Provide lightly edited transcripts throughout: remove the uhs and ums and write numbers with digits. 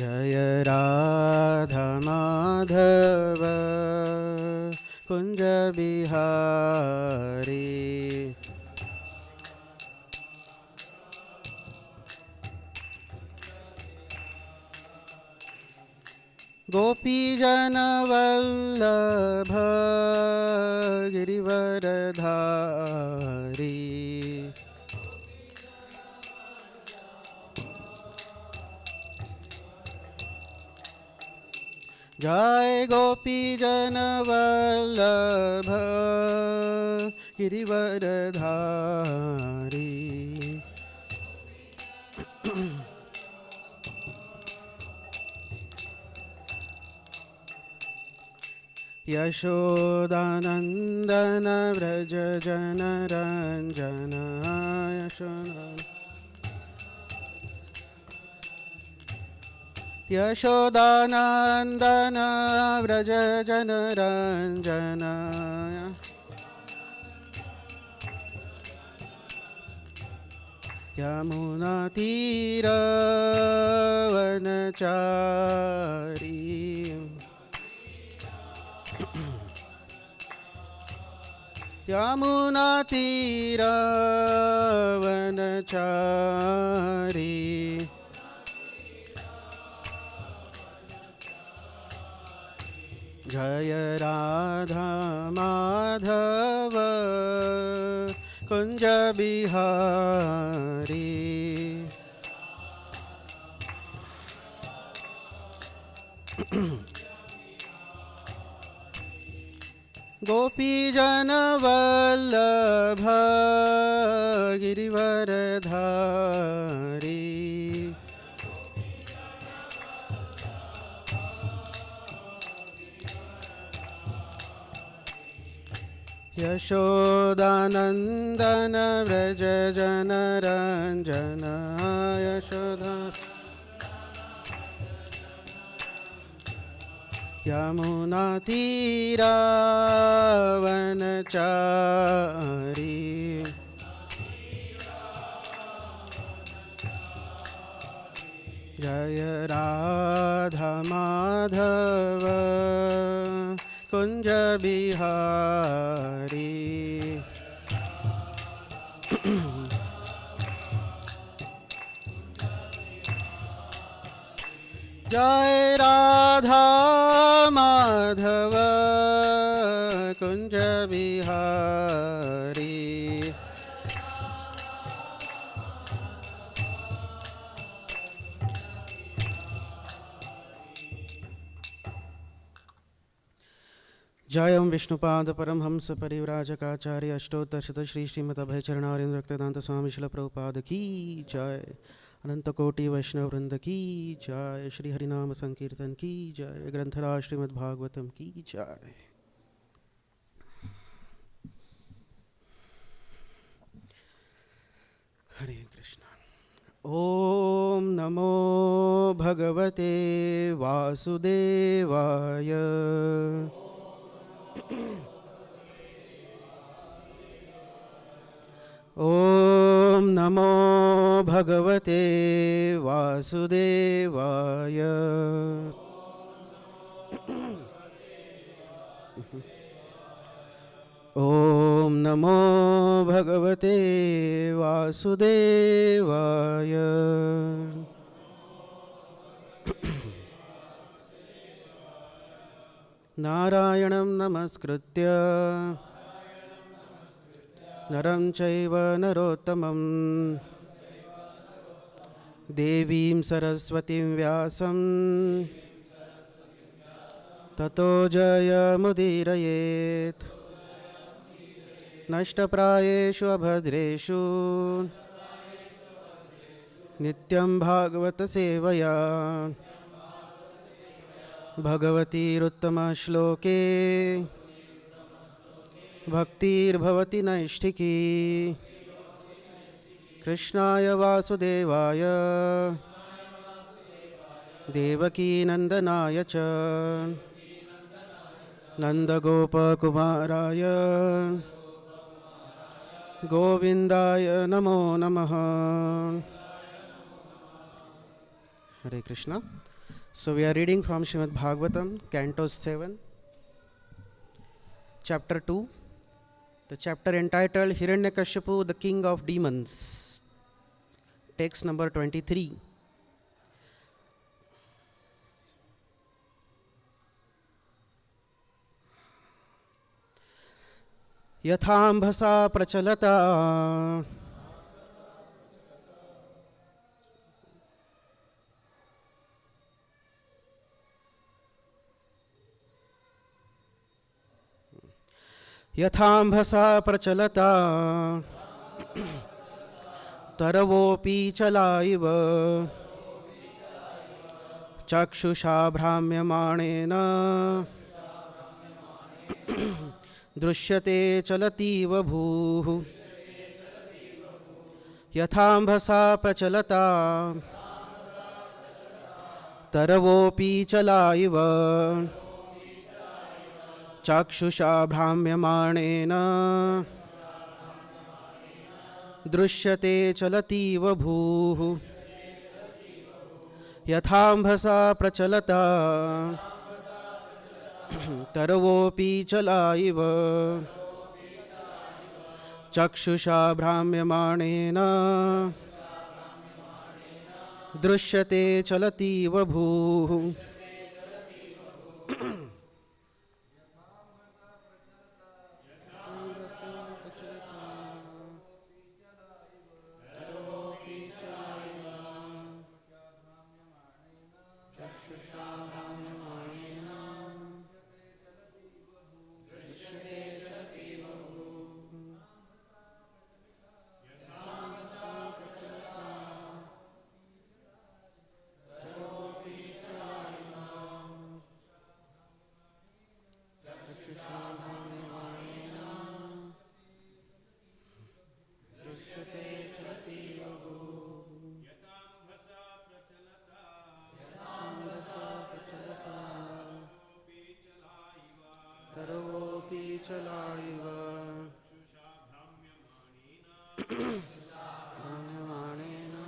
जय राधा माधव कुंज बिहारी गोपी जन वल्लभ गिरिवरधारी जय गोपी जन वल्लभ गिरिवरधारी यशोदानंदन व्रज जन रंजन यशोदानंदन व्रज जन रंजन यमुना तीर वनचारी यमुना तीर वनचारी जय राधा माधव कुंज बिहारी गोपी जन वल्लभ गिरिवरधारी यशोदानंदन व्रज जन रंजन यशोदा यमुना तीर वनचारी जय राधा माधव कुंज बिहारी जय राधा माधव कुंज बिहारी जय ओम विष्णुपाद परमहंस परिव्राजकाचार्य अष्टोत्तरशत श्री श्रीमद अभय चरणारिंद रक्तदांत स्वामी शिल प्रभुपाद की जय अनंत कोटि वैष्णव वृंद की जय श्री हरिनाम संकीर्तन की जय ग्रंथराज श्रीमद् भागवतम की जय। हरे कृष्णा। ओम नमो भगवते वासुदेवाय ओम नमो भगवते वासुदेवाय ओम नमो भगवते वासुदेवाय नारायणं नमस्कृत्य नरं चैव नरोत्तमं देवीं सरस्वतीं व्यासं ततो जयमुदीरयेत् नष्टप्रायेषु अभद्रेषु नित्यं भागवत सेवया भगवतीरुत्तमश्लोके भक्तिर्भवति नैष्ठिकी कृष्णाय वासुदेवाय देवकीनन्दनाय च नन्दगोपकुमाराय गोविन्दाय नमो नमः। हरे Krishna. So we are reading from Srimad Bhagavatam, Canto 7, Chapter 2, the chapter entitled Hiranyakashipu, the King of Demons. Text number 23. Yathambhasa prachalata Yathambhasa prachalata Taravopi chalaiva Chakshusha bhramyamanena Drishyate chalativa bhuh Yathambhasa prachalata Taravopi chalaiva Chakshusha bhramyamanena Drishyate chalativa bhuh Yathambhasa prachalata Taravopi chalaiva Chakshusha bhramyamanena Drishyate chalativa bhuh Taravopi chalaiva Bhramyamanena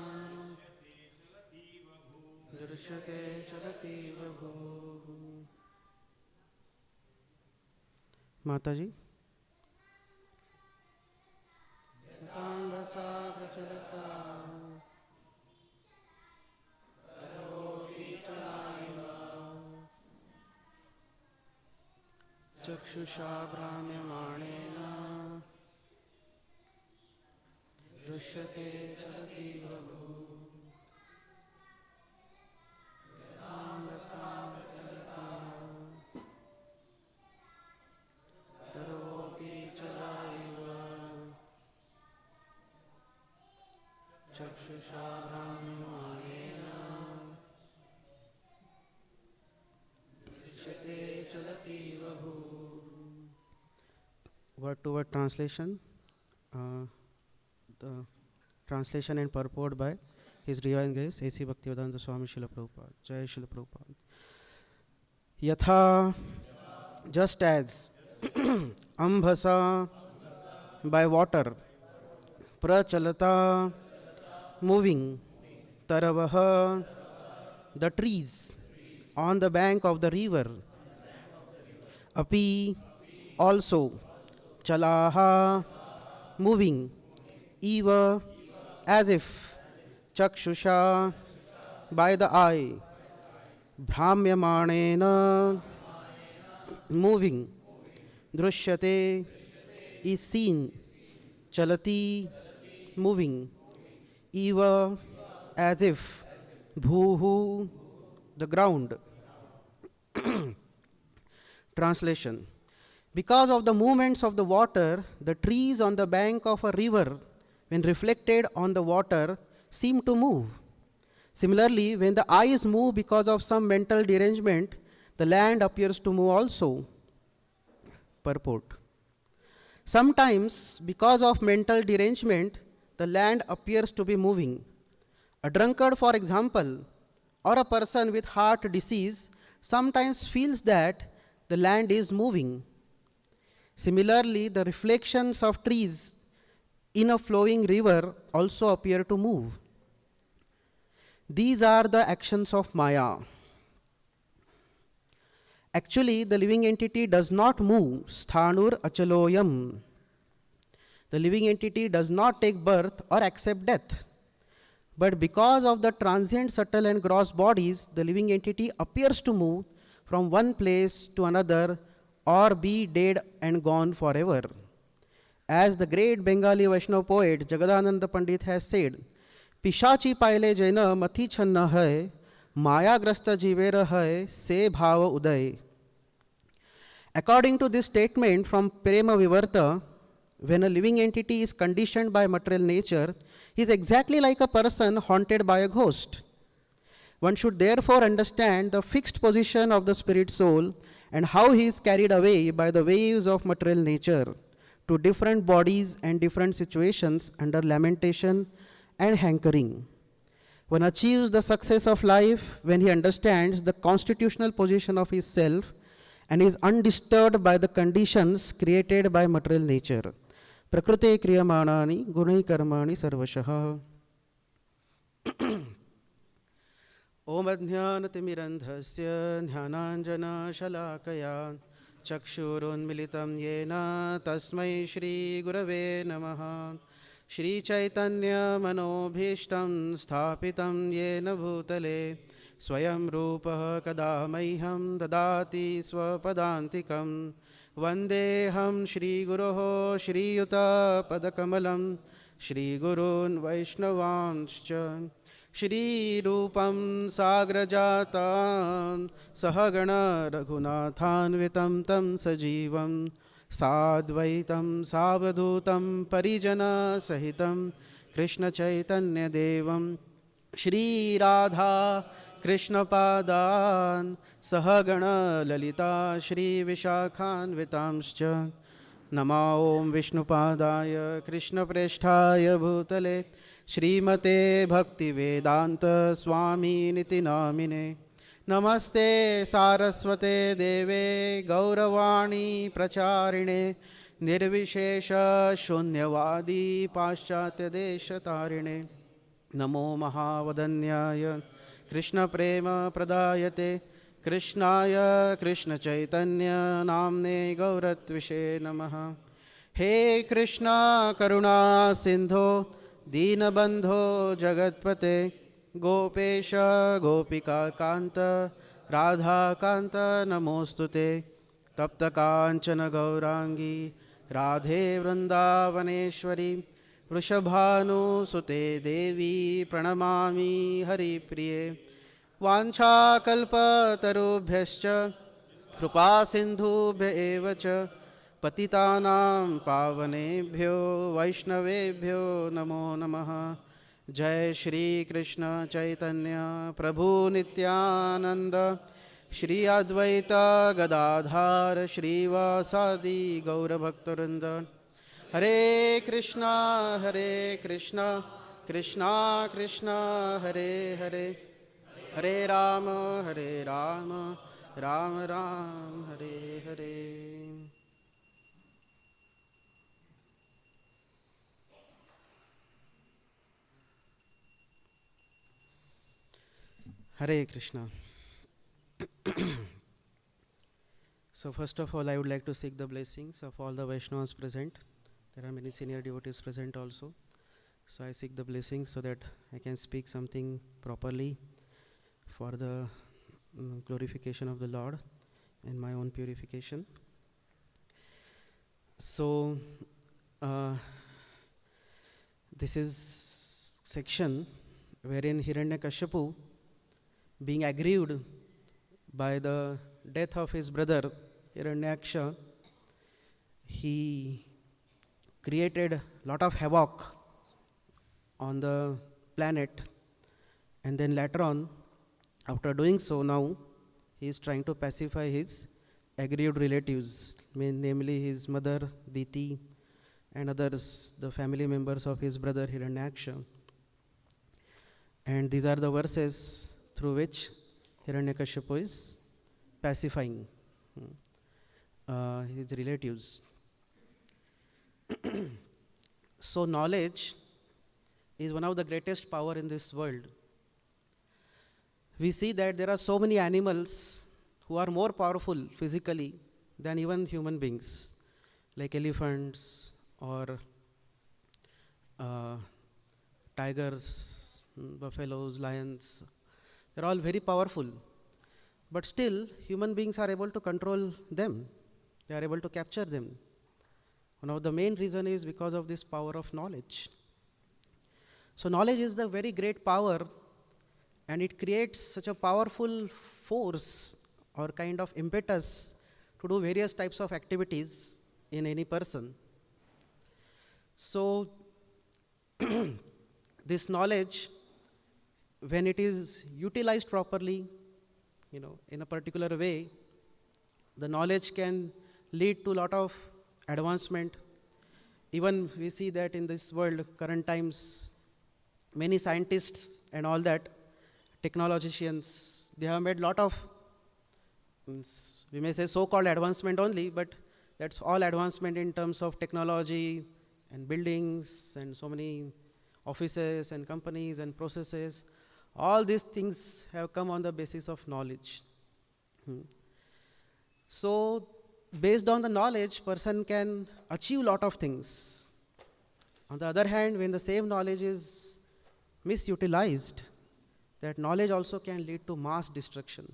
Drishyate chalativa bhuh. Mataji. Yathambhasa prachalata Taravopi chalaiva Chakshusha bhramyamanena Drishyate chalativa bhuh Yathambhasa prachalata Taravopi chalaiva Chakshusha bhramyamanena Drishyate chalativa bhuh. Word-to-word translation. The translation and purport by His Divine Grace A.C. Bhaktivedanta Swami Srila Prabhupada. Jai Srila Prabhupada. Yatha, just as ambhasa, by water, prachalata, moving, taravaha, the trees, on the bank of the river, api, also, chalaha, moving, eva, as if, chakshusha, by the eye, bhramyamanena, moving, drishyate, is seen, chalati, moving, eva, as if, bhuhu, the ground. Translation. Because of the movements of the water, the trees on the bank of a river, when reflected on the water, seem to move. Similarly, when the eyes move because of some mental derangement, the land appears to move also. Purport. Sometimes, because of mental derangement, the land appears to be moving. A drunkard, for example, or a person with heart disease sometimes feels that the land is moving. Similarly, the reflections of trees in a flowing river also appear to move. These are the actions of Maya. Actually, the living entity does not move, sthanur achaloyam. The living entity does not take birth or accept death. But because of the transient, subtle and gross bodies, the living entity appears to move from one place to another or be dead and gone forever. As the great Bengali Vaishnava poet Jagadananda Pandit has said, Pishachi paile jaina mathi channa hai, maya grasta jivera hai, se bhava uday. According to this statement from Prema Vivarta, when a living entity is conditioned by material nature, he is exactly like a person haunted by a ghost. One should therefore understand the fixed position of the spirit soul and how he is carried away by the waves of material nature to different bodies and different situations under lamentation and hankering. One achieves the success of life when he understands the constitutional position of his self and is undisturbed by the conditions created by material nature. Prakrute kriyamanani gunai karmani sarvashah. Om adhyanatimirandhasya dhyananjana shalakaya chakshurunmilitam yena tasmai shri gurave namaha. Shri Chaitanya manobhishtam sthapitam yena bhutale swayam rupaha kada maiham dadati swapadantikam. Vandeham Shri Guroho Shri Yuta Padakamalam Shri Gurun Vaishnavanscha Shri Rupam Sagrajatan Sahagana Raghunathanvitam Tam Sajivam Sadvaitam Savadhutam Parijana Sahitam Krishna Chaitanya Devam Shri Radha Krishna Padan Sahagana Lalita Shri Vishakhanvitamscha Nama Om Vishnu Padaya Krishna Presthaya Bhutale Srimate Bhakti Vedanta Swami Niti Namine Namaste Saraswate Deve Gauravani Pracharine Nirvishesha Shunyavadi Paschatya Desha Tarine Namo Mahavadanyaya Krishna Prema Pradayate Krishnaya Krishna Chaitanya Namne Gauratvishe Namaha. He Krishna Karuna Sindho Deenabandho Jagatpate Gopesha Gopika Kanta Radha Kanta Namostute Tapta Kanchana Gaurangi Radhe Vrindavaneshwari Vrishabhanu Sute Devi Pranamami Hari Priye Vancha Kalpa Tarubhyascha Krupa Sindhubhya Evacha Patitanam Pavanebhyo Vaishnavebhyo Namo Namaha. Jai Shri Krishna Chaitanya Prabhu Nityananda Shri Advaita Gadadhar Shri Vasadi Gaura Bhaktarinda. Hare Krishna, Krishna Krishna, Hare Hare, Hare Rama, Rama Ram, Hare Hare. Hare Krishna. So first of all, I would like to seek the blessings of all the Vaishnavas present. There are many senior devotees present also. So I seek the blessings so that I can speak something properly for the glorification of the Lord and my own purification. So this is section wherein Hiranyakashipu, being aggrieved by the death of his brother Hiranyaksha, he created a lot of havoc on the planet, and then later on, after doing so, now he is trying to pacify his aggrieved relatives, namely his mother Diti and others, the family members of his brother Hiranyaksha. And these are the verses through which Hiranyakashipu is pacifying his relatives. So knowledge is one of the greatest power in this world. We see that there are so many animals who are more powerful physically than even human beings, like elephants or tigers, buffaloes, lions. They're all very powerful. But still, human beings are able to control them. They are able to capture them. One of the main reason is because of this power of knowledge. So knowledge is the very great power, and it creates such a powerful force or kind of impetus to do various types of activities in any person. So this knowledge, when it is utilized properly, in a particular way, the knowledge can lead to a lot of advancement. Even we see that in this world, current times, many scientists and all that, technologicians, they have made a lot of, we may say so-called advancement only, but that's all advancement in terms of technology and buildings and so many offices and companies and processes. All these things have come on the basis of knowledge. So based on the knowledge, person can achieve a lot of things. On the other hand, when the same knowledge is misutilized, that knowledge also can lead to mass destruction.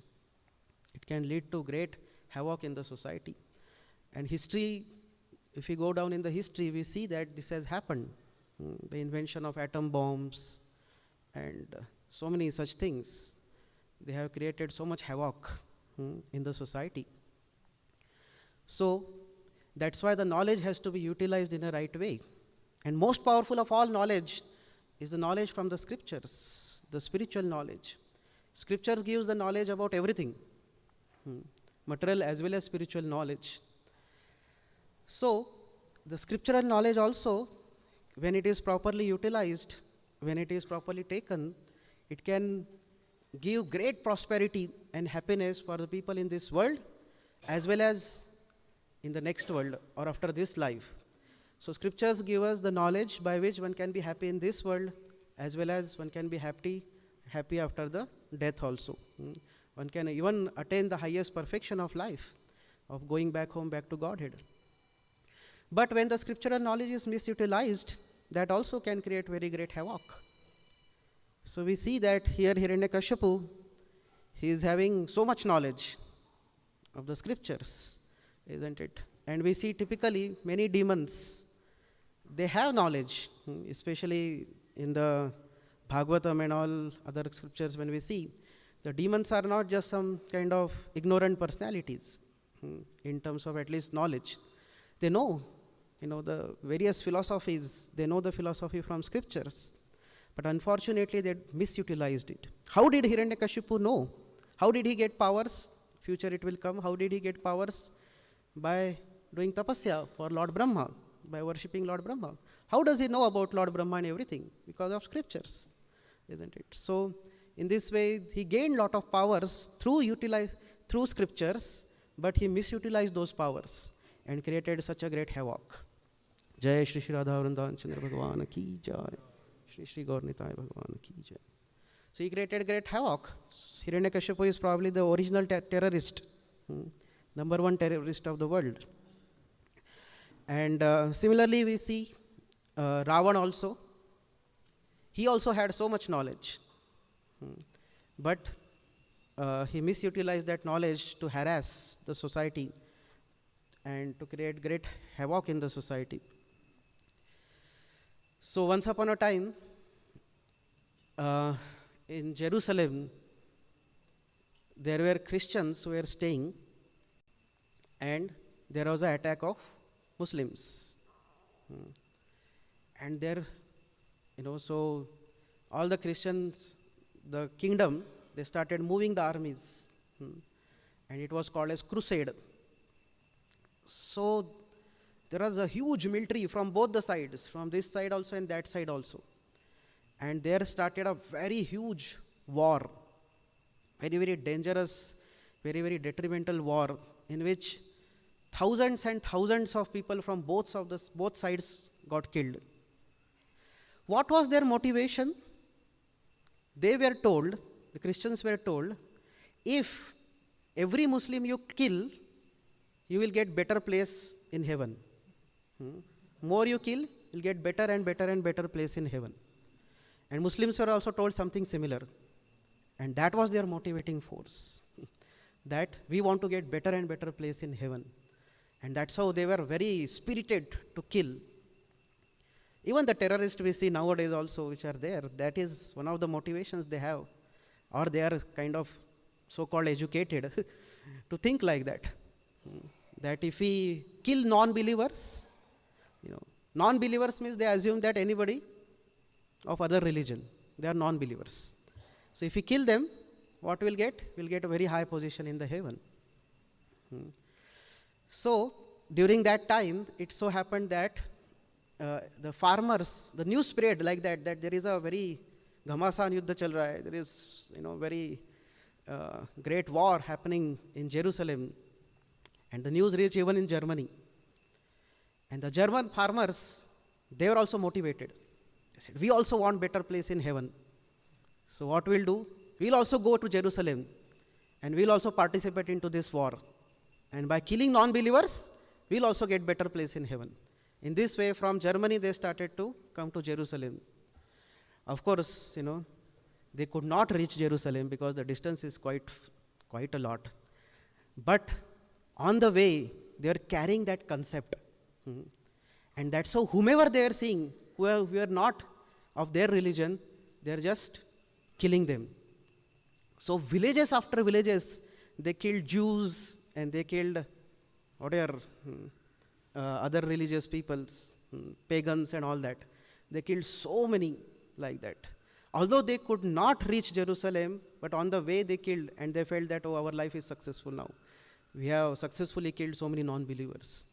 It can lead to great havoc in the society. And history, if we go down in the history, we see that this has happened. The invention of atom bombs and so many such things. They have created so much havoc in the society. So that's why the knowledge has to be utilized in a right way. And most powerful of all knowledge is the knowledge from the scriptures, the spiritual knowledge. Scriptures gives the knowledge about everything, material as well as spiritual knowledge. So the scriptural knowledge also, when it is properly utilized, when it is properly taken, it can give great prosperity and happiness for the people in this world as well as in the next world or after this life. So scriptures give us the knowledge by which one can be happy in this world as well as one can be happy after the death also. One can even attain the highest perfection of life, of going back home, back to Godhead. But when the scriptural knowledge is misutilized, that also can create very great havoc. So we see that here Hiranyakashipu, he is having so much knowledge of the scriptures, isn't it? And we see typically many demons, they have knowledge, especially in the Bhagavatam and all other scriptures. When we see, the demons are not just some kind of ignorant personalities in terms of at least knowledge. They know, the various philosophies, they know the philosophy from scriptures. But unfortunately, they misutilized it. How did Hiranyakashipu know? How did he get powers? Future it will come. How did he get powers? By doing tapasya for Lord Brahma, by worshipping Lord Brahma. How does he know about Lord Brahma and everything? Because of scriptures, isn't it? So in this way, he gained lot of powers through scriptures, but he misutilized those powers and created such a great havoc. Jai Shri Shri Radha Vrindavan Chandra Bhagavan Ki Jai. Shri Shri Gaur Nitai Bhagavan Ki Jai. So he created great havoc. Hiranyakashipu is probably the original terrorist, number one terrorist of the world. And similarly, we see Ravan also. He also had so much knowledge, but he misutilized that knowledge to harass the society and to create great havoc in the society. So once upon a time, in Jerusalem, there were Christians who were staying, and there was an attack of Muslims. And there, so all the Christians, the kingdom, they started moving the armies. And it was called as crusade. So there was a huge military from both the sides, from this side also and that side also. And there started a very huge war, very, very dangerous, very, very detrimental war, in which thousands and thousands of people from both sides got killed. What was their motivation? They were told, the Christians were told, if every Muslim you kill, you will get better place in heaven. More you kill, you'll get better and better and better place in heaven. And Muslims were also told something similar. And that was their motivating force. That we want to get better and better place in heaven. And that's how they were very spirited to kill. Even the terrorists we see nowadays also, which are there, that is one of the motivations they have. Or they are kind of so-called educated to think like that. That if we kill non-believers, non-believers means they assume that anybody of other religion, they are non-believers. So if we kill them, what we'll get? We'll get a very high position in the heaven. So during that time, it so happened that the farmers, the news spread like that there is a very Ghamasan Yuddha chal raha hai. There is, very great war happening in Jerusalem. And the news reached even in Germany. And the German farmers, they were also motivated. They said, we also want better place in heaven. So what we'll do? We'll also go to Jerusalem and we'll also participate into this war. And by killing non-believers, we'll also get better place in heaven. In this way, from Germany, they started to come to Jerusalem. Of course, they could not reach Jerusalem because the distance is quite a lot. But on the way, they are carrying that concept. And that's how whomever they are seeing, who are not of their religion, they are just killing them. So villages after villages, they killed Jews and they killed other religious peoples, pagans and all that. They killed so many like that. Although they could not reach Jerusalem, but on the way they killed and they felt that, our life is successful now. We have successfully killed so many non-believers.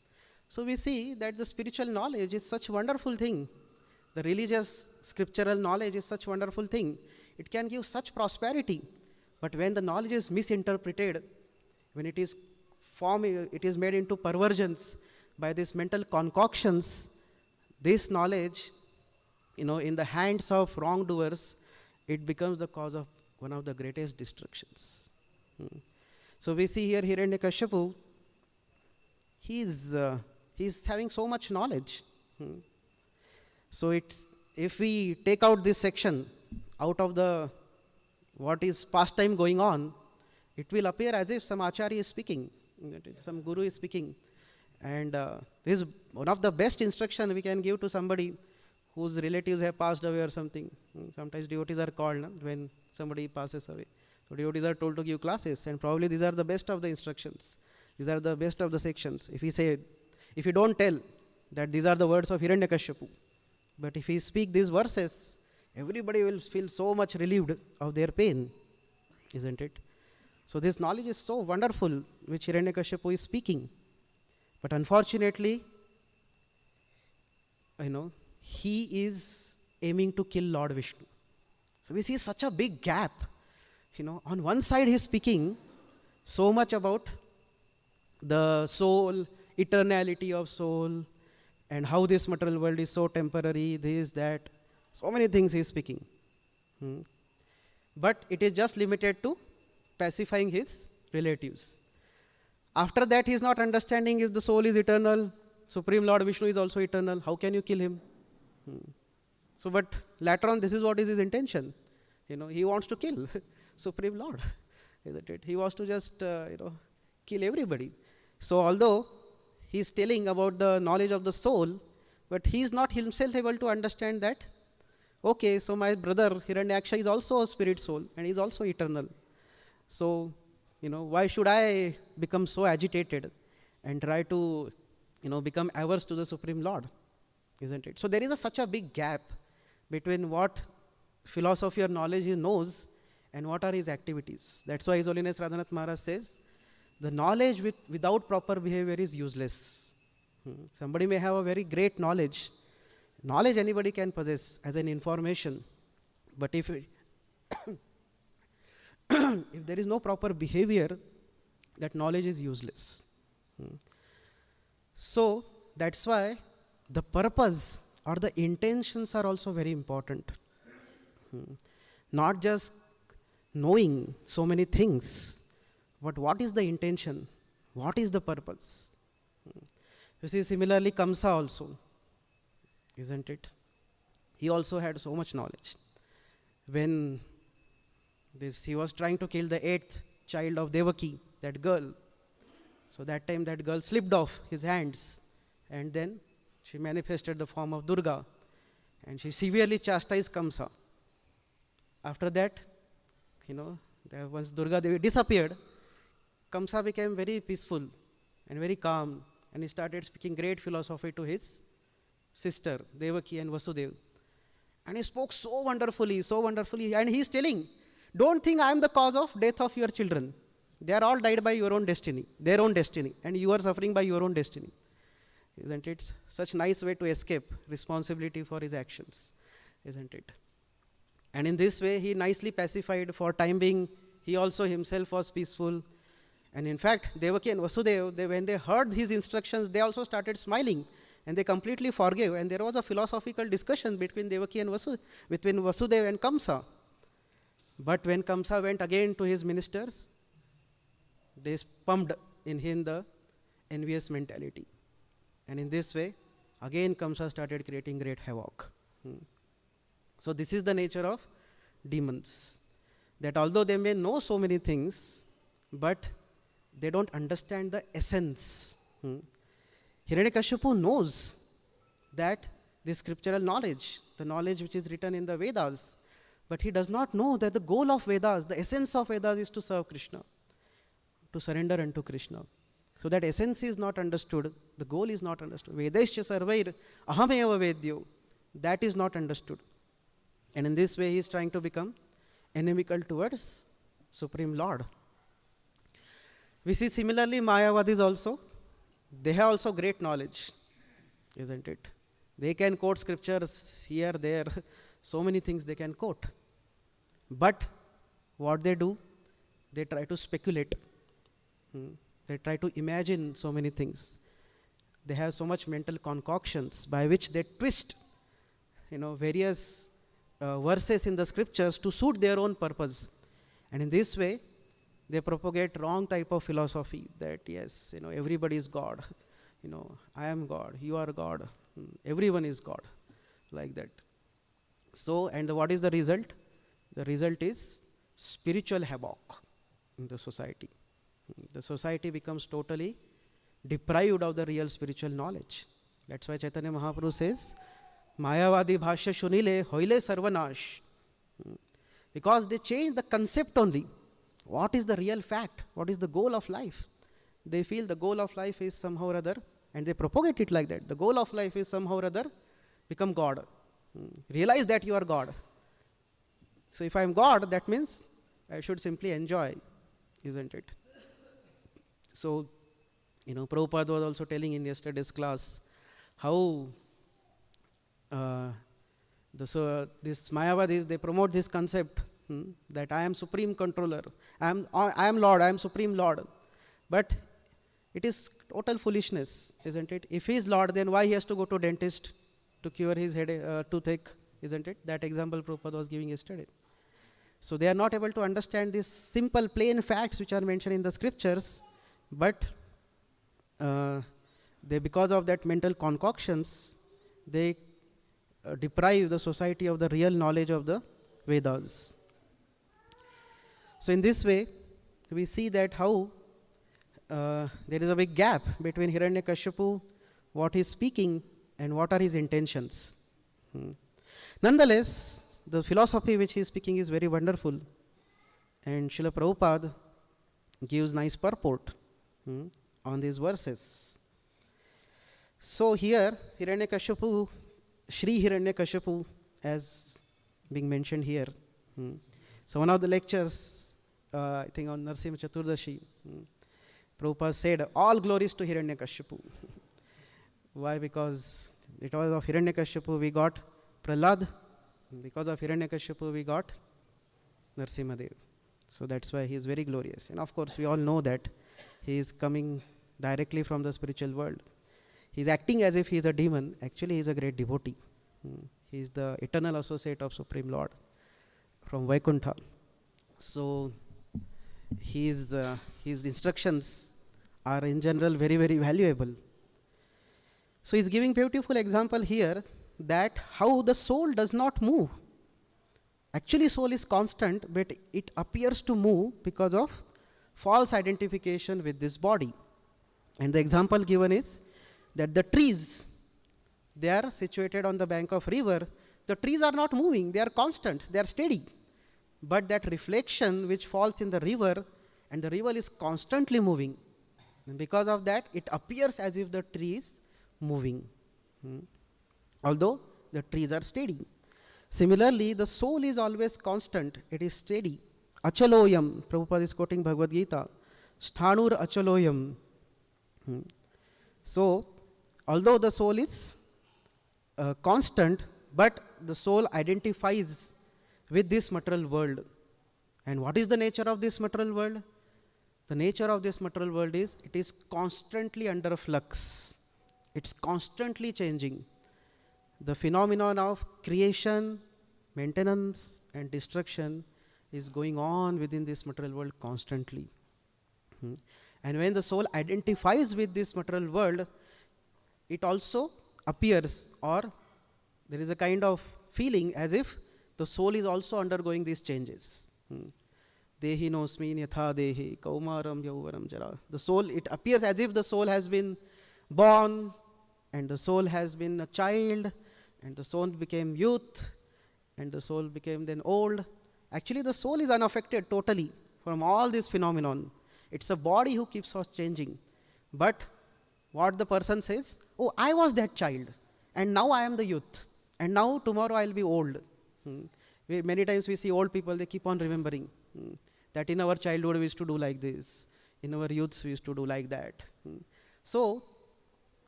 So we see that the spiritual knowledge is such a wonderful thing. The religious scriptural knowledge is such a wonderful thing. It can give such prosperity. But when the knowledge is misinterpreted, when it is made into perversions by these mental concoctions, this knowledge, in the hands of wrongdoers, it becomes the cause of one of the greatest destructions. So we see here Hiranyakashipu, he's having so much knowledge. So if we take out this section out of what is pastime going on, it will appear as if some acharya is speaking, some guru is speaking. And this is one of the best instruction we can give to somebody whose relatives have passed away or something. Sometimes devotees are called when somebody passes away. So devotees are told to give classes, and probably these are the best of the instructions. These are the best of the sections. If you don't tell that these are the words of Hiranyakashipu, but if we speak these verses, everybody will feel so much relieved of their pain, isn't it? So this knowledge is so wonderful, which Hiranyakashipu is speaking. But unfortunately, he is aiming to kill Lord Vishnu. So we see such a big gap. On one side he is speaking so much about the soul, eternality of soul, and how this material world is so temporary, this, that. So many things he is speaking. But it is just limited to pacifying his relatives. After that, he is not understanding if the soul is eternal, Supreme Lord Vishnu is also eternal. How can you kill him? So, but later on, this is what is his intention. He wants to kill Supreme Lord, isn't it? He wants to just, kill everybody. So, although he is telling about the knowledge of the soul, but he is not himself able to understand that, okay, so my brother Hiranyaksha is also a spirit soul and he is also eternal. So, why should I become so agitated and try to, become averse to the Supreme Lord, isn't it? So there is such a big gap between what philosophy or knowledge he knows and what are his activities. That's why His Holiness Radhanath Maharaj says, the knowledge without proper behavior is useless. Somebody may have a very great knowledge. Knowledge anybody can possess as an information. But if there is no proper behavior, that knowledge is useless. So that's why the purpose or the intentions are also very important. Not just knowing so many things, But what is the intention? What is the purpose? You see, similarly, Kamsa also, isn't it? He also had so much knowledge. When he was trying to kill the 8th child of Devaki, that girl. So that time that girl slipped off his hands, and then she manifested the form of Durga, and she severely chastised Kamsa. After that, once Durga Devi disappeared, Kamsa became very peaceful and very calm, and he started speaking great philosophy to his sister, Devaki and Vasudeva. And he spoke so wonderfully, and he is telling, don't think I am the cause of death of your children. They are all died by your own destiny, their own destiny, and you are suffering by your own destiny. Isn't it such a nice way to escape responsibility for his actions? Isn't it? And in this way, he nicely pacified. For time being, he also himself was peaceful. And in fact, Devaki and Vasudeva, when they heard his instructions, they also started smiling, and they completely forgave. And there was a philosophical discussion between Devaki and between Vasudeva and Kamsa. But when Kamsa went again to his ministers, they pumped in him the envious mentality. And in this way, again Kamsa started creating great havoc. So this is the nature of demons. That although they may know so many things, but they don't understand the essence. Hiranyakashipu knows that this scriptural knowledge, the knowledge which is written in the Vedas, but he does not know that the goal of Vedas, the essence of Vedas is to serve Krishna, to surrender unto Krishna. So that essence is not understood, the goal is not understood. Vedaischa sarvair ahameva vedyo, that is not understood. And in this way he is trying to become inimical towards Supreme Lord. We see similarly Mayavadis also, they have also great knowledge, isn't it? They can quote scriptures here, there, so many things they can quote. But what they do, they try to speculate. They try to imagine so many things. They have so much mental concoctions by which they twist, various verses in the scriptures to suit their own purpose. And in this way, they propagate wrong type of philosophy that yes, everybody is God. I am God, you are God, everyone is God, like that. So, and what is the result? The result is spiritual havoc in the society. The society becomes totally deprived of the real spiritual knowledge. That's why Chaitanya Mahaprabhu says, Mayavadi bhashya shunile hoile sarvanash. Because they change the concept only. What is the real fact? What is the goal of life? They feel the goal of life is somehow or other, and they propagate it like that. The goal of life is somehow or other become God. Realize that you are God. So if I am God, that means I should simply enjoy, isn't it? So, Prabhupada was also telling in yesterday's class how this Mayavadis, they promote this concept that I am supreme controller, I am Lord, I am supreme Lord. But it is total foolishness, isn't it? If he is Lord, then why he has to go to dentist to cure his toothache, isn't it? That example Prabhupada was giving yesterday. So they are not able to understand these simple plain facts which are mentioned in the scriptures, but they, because of that mental concoctions, they deprive the society of the real knowledge of the Vedas. So in this way, we see that how there is a big gap between Hiranyakashipu, what he is speaking, and what are his intentions. Nonetheless, the philosophy which he is speaking is very wonderful, and Srila Prabhupada gives nice purport on these verses. So here, Hiranyakashipu, Shri Hiranyakashipu, as being mentioned here. So one of the lectures, I think on Narsimha Chaturdashi, Prabhupada said, all glories to Hiranyakashipu. Why? Because it was of Hiranyakashipu we got Prahlad, because of Hiranyakashipu we got Narsimhadev. So that's why he is very glorious. And of course we all know that he is coming directly from the spiritual world. He is acting as if he is a demon. Actually he is a great devotee. He is the eternal associate of Supreme Lord from Vaikuntha. So his instructions are in general very, very valuable. So he's giving beautiful example here that how the soul does not move. Actually, soul is constant, but it appears to move because of false identification with this body. And the example given is that the trees, they are situated on the bank of river. The trees are not moving, they are constant, they are steady. But that reflection which falls in the river, and the river is constantly moving. And because of that, it appears as if the tree is moving, although the trees are steady. Similarly, the soul is always constant, it is steady. Achaloyam, Prabhupada is quoting Bhagavad Gita, Sthanur achaloyam. So, although the soul is constant, but the soul identifies with this material world. And what is the nature of this material world? The nature of this material world is, it is constantly under flux. It's constantly changing. The phenomenon of creation, maintenance, and destruction is going on within this material world constantly. And when the soul identifies with this material world, it also appears, or there is a kind of feeling as if the soul is also undergoing these changes. Dehi nosmi yatha dehi kaumaram yauvaram jara. The soul, it appears as if the soul has been born, and the soul has been a child, and the soul became youth, and the soul became then old. Actually, the soul is unaffected totally from all this phenomenon. It's a body who keeps on changing. But what the person says, oh, I was that child, and now I am the youth, and now tomorrow I'll be old. Many times we see old people, they keep on remembering that in our childhood we used to do like this, in our youths we used to do like that. So,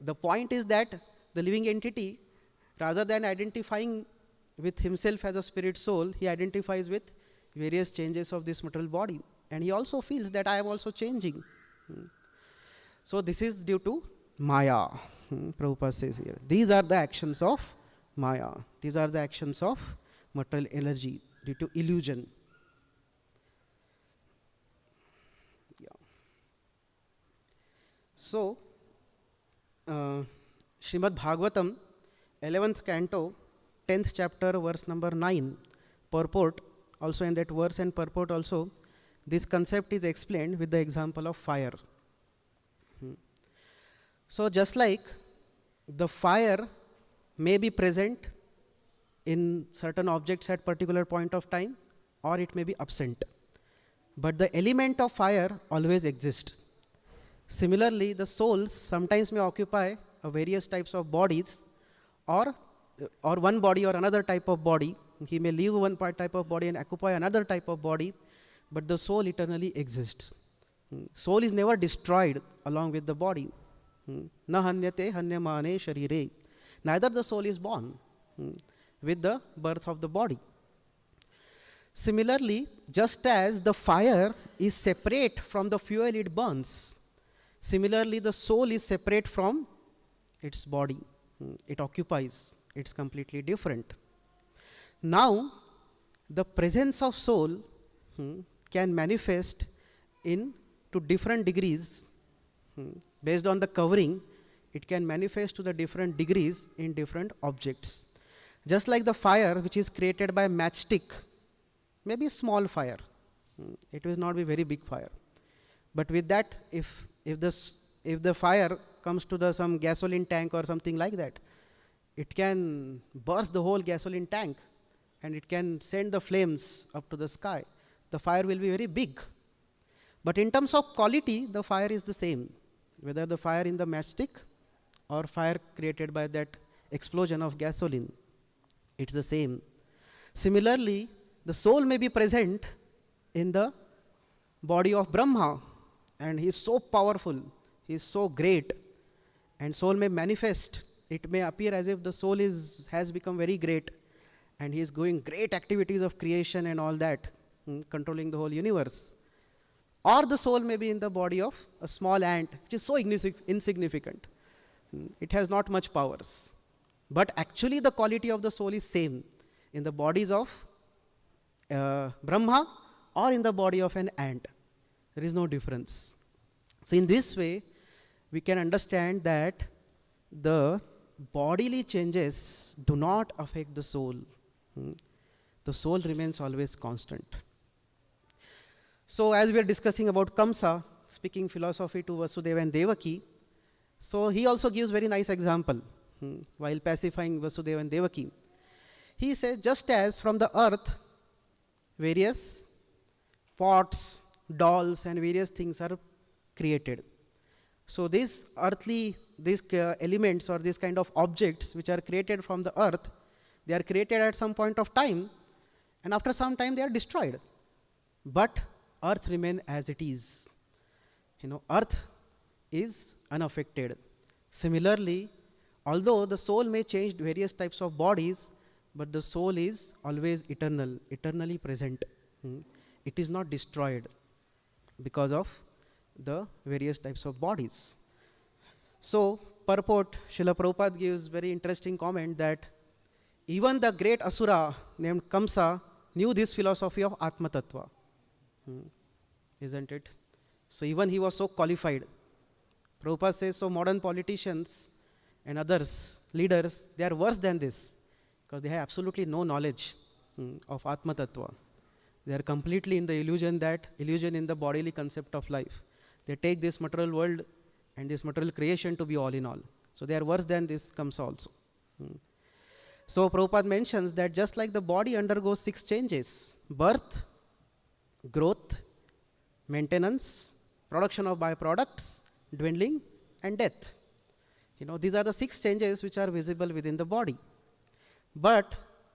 the point is that the living entity, rather than identifying with himself as a spirit soul, he identifies with various changes of this material body. And he also feels that I am also changing. So this is due to Maya. Prabhupada says here. These are the actions of Maya. These are the actions of material energy due to illusion. Yeah. So, Srimad Bhagavatam, 11th canto, 10th chapter, verse number 9, purport, also in that verse and purport also, this concept is explained with the example of fire. So just like the fire may be present in certain objects at particular point of time, or it may be absent, but the element of fire always exists. Similarly, the souls sometimes may occupy various types of bodies, or one body or another type of body. He may leave one type of body and occupy another type of body, but the soul eternally exists. Soul is never destroyed along with the body. Na hanyate hanyamane sharire. Neither the soul is born with the birth of the body. Similarly, just as the fire is separate from the fuel it burns, similarly the soul is separate from its body. It occupies. It's completely different. Now, the presence of soul can manifest in to different degrees. Based on the covering, it can manifest to the different degrees in different objects. Just like the fire which is created by matchstick, maybe small fire. It will not be very big fire. But with that, if the fire comes to some gasoline tank or something like that, it can burst the whole gasoline tank, and it can send the flames up to the sky. The fire will be very big. But in terms of quality, the fire is the same. Whether the fire in the matchstick or fire created by that explosion of gasoline, it's the same. Similarly, the soul may be present in the body of Brahma, and he is so powerful, he is so great, and soul may manifest. It may appear as if the soul has become very great, and he is doing great activities of creation and all that, controlling the whole universe. Or the soul may be in the body of a small ant, which is so insignificant. It has not much powers. But actually the quality of the soul is same in the bodies of Brahma or in the body of an ant. There is no difference. So in this way, we can understand that the bodily changes do not affect the soul. The soul remains always constant. So as we are discussing about Kamsa, speaking philosophy to Vasudeva and Devaki, so he also gives very nice example while pacifying Vasudeva and Devaki. He says, just as from the earth, various pots, dolls and various things are created. So these earthly, these elements or these kind of objects which are created from the earth, they are created at some point of time, and after some time they are destroyed. But earth remains as it is. Earth is unaffected. Similarly, although the soul may change various types of bodies, but the soul is always eternal, eternally present. It is not destroyed because of the various types of bodies. So, purport, Srila Prabhupada gives very interesting comment that even the great Asura named Kamsa knew this philosophy of Atma Tattva. Isn't it? So even he was so qualified. Prabhupada says, so modern politicians and others, leaders, they are worse than this because they have absolutely no knowledge of Atma Tattva. They are completely in the illusion in the bodily concept of life. They take this material world and this material creation to be all in all. So they are worse than this Kamsa also. So Prabhupada mentions that just like the body undergoes 6 changes: birth, growth, maintenance, production of byproducts, dwindling, and death. These are the 6 changes which are visible within the body. But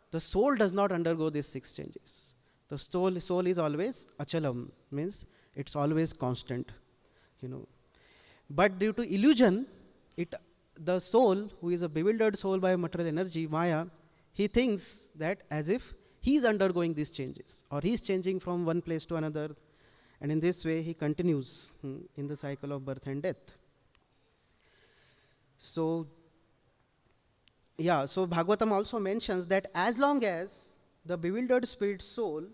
the soul does not undergo these 6 changes. The soul is always achalam, means it's always constant. But due to illusion, the soul, who is a bewildered soul by material energy, Maya, he thinks that as if he is undergoing these changes, or he is changing from one place to another, and in this way he continues in the cycle of birth and death. So Bhagavatam also mentions that as long as the bewildered spirit soul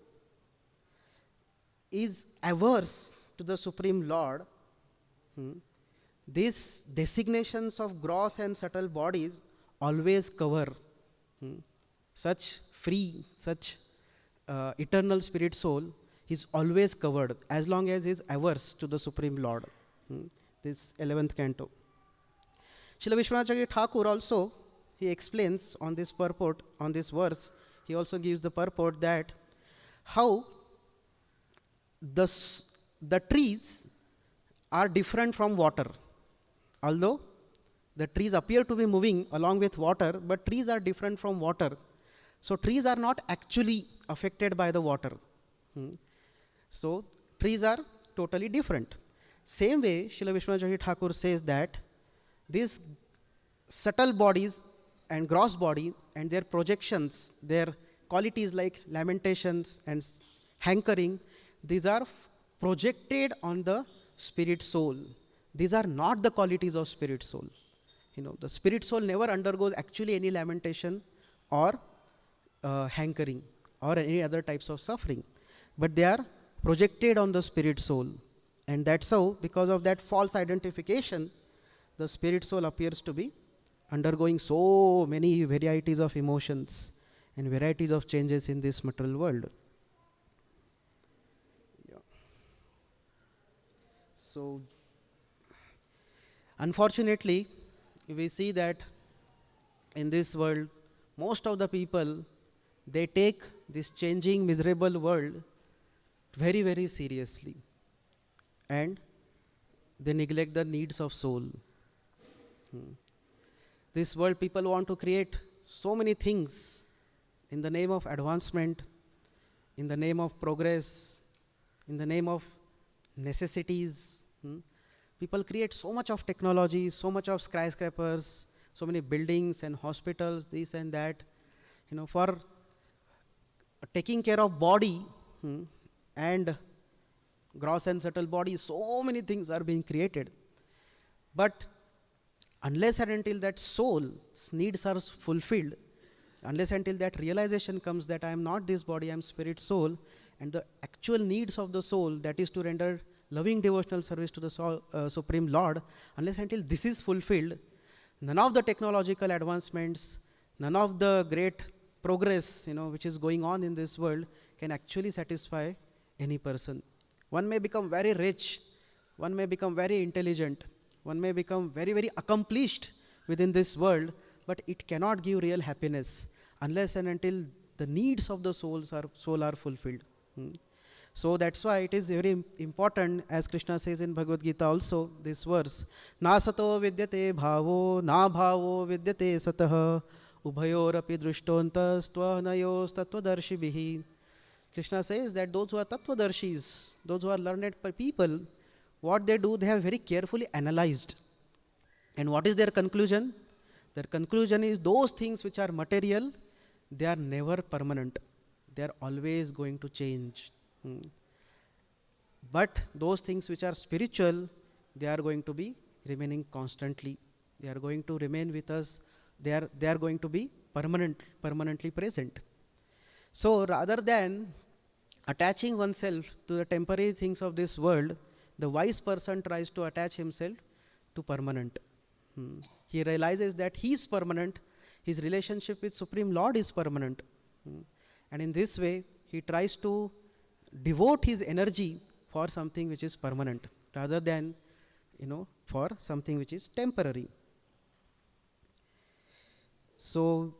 is averse to the Supreme Lord, these designations of gross and subtle bodies always cover such eternal spirit soul is always covered as long as he is averse to the Supreme Lord. This 11th canto. Srila Vishwanath Thakur also, he explains on this purport, on this verse, he also gives the purport that how the trees are different from water. Although the trees appear to be moving along with water, but trees are different from water. So trees are not actually affected by the water. So trees are totally different. Same way, Srila Vishwanath Thakur says that these subtle bodies and gross body and their projections, their qualities like lamentations and hankering, these are projected on the spirit soul. These are not the qualities of spirit soul. The spirit soul never undergoes actually any lamentation or hankering or any other types of suffering, but they are projected on the spirit soul. And that's how, because of that false identification, the spirit soul appears to be undergoing so many varieties of emotions and varieties of changes in this material world. So unfortunately, we see that in this world, most of the people, they take this changing, miserable world very, very seriously, and they neglect the needs of soul. This world, people want to create so many things in the name of advancement, in the name of progress, in the name of necessities. People create so much of technology, so much of skyscrapers, so many buildings and hospitals, this and that, for taking care of body and gross and subtle body. So many things are being created. But unless and until that soul's needs are fulfilled, unless until that realization comes that I am not this body, I am spirit soul, and the actual needs of the soul, that is to render loving devotional service to the Supreme Lord, unless until this is fulfilled, none of the technological advancements, none of the great progress, which is going on in this world can actually satisfy any person. One may become very rich, one may become very intelligent, one may become very, very accomplished within this world, but it cannot give real happiness unless and until the needs of the soul are fulfilled. So that's why it is very important, as Krishna says in Bhagavad Gita also, this verse, na sato vidyate bhavo, na bhavo vidyate satah, ubhayorapi drishtontas tvanayos tattvadarshibhihi. Krishna says that those who are tattvadarshis, those who are learned people, what they do, they have very carefully analyzed. And what is their conclusion? Their conclusion is those things which are material, they are never permanent. They are always going to change. But those things which are spiritual, they are going to be remaining constantly. They are going to remain with us. They are going to be permanently present. So rather than attaching oneself to the temporary things of this world, the wise person tries to attach himself to permanent. He realizes that he is permanent, his relationship with Supreme Lord is permanent. And in this way, he tries to devote his energy for something which is permanent, rather than, for something which is temporary. So,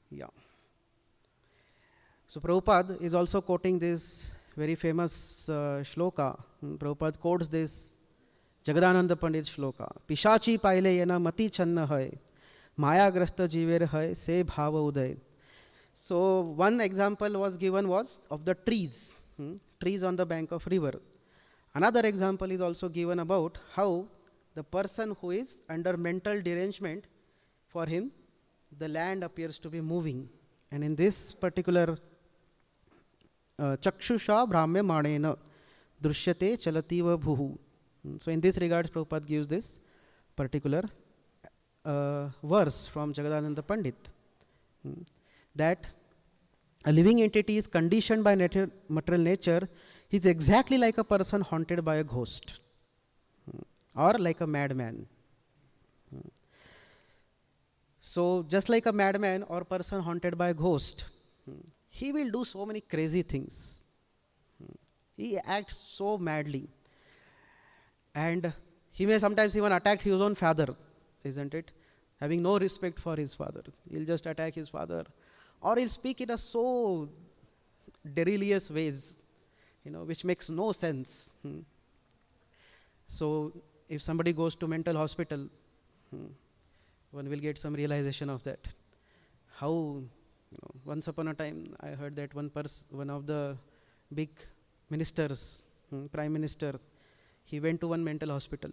yeah. So Prabhupada is also quoting this very famous shloka. Prabhupada quotes this Jagadananda Pandit shloka. Pishachi paile yana mati channa hai, maya grasta jiver hai, se bhava uday. So one example was given was of the trees, trees on the bank of river. Another example is also given about how the person who is under mental derangement, for him, the land appears to be moving. And in this particular Chakshusha Brahmya Manena Drishyate Chalativa Bhuhu. So in this regards, Prabhupada gives this particular verse from Jagadananda Pandit, that a living entity is conditioned by material nature. He is exactly like a person haunted by a ghost, or like a madman. So just like a madman or person haunted by a ghost, he will do so many crazy things. He acts so madly. And he may sometimes even attack his own father, isn't it? Having no respect for his father. He'll just attack his father. Or he'll speak in a so delirious ways, which makes no sense. So if somebody goes to mental hospital, one will get some realization of that. How, once upon a time, I heard that one of the big ministers, prime minister, he went to one mental hospital,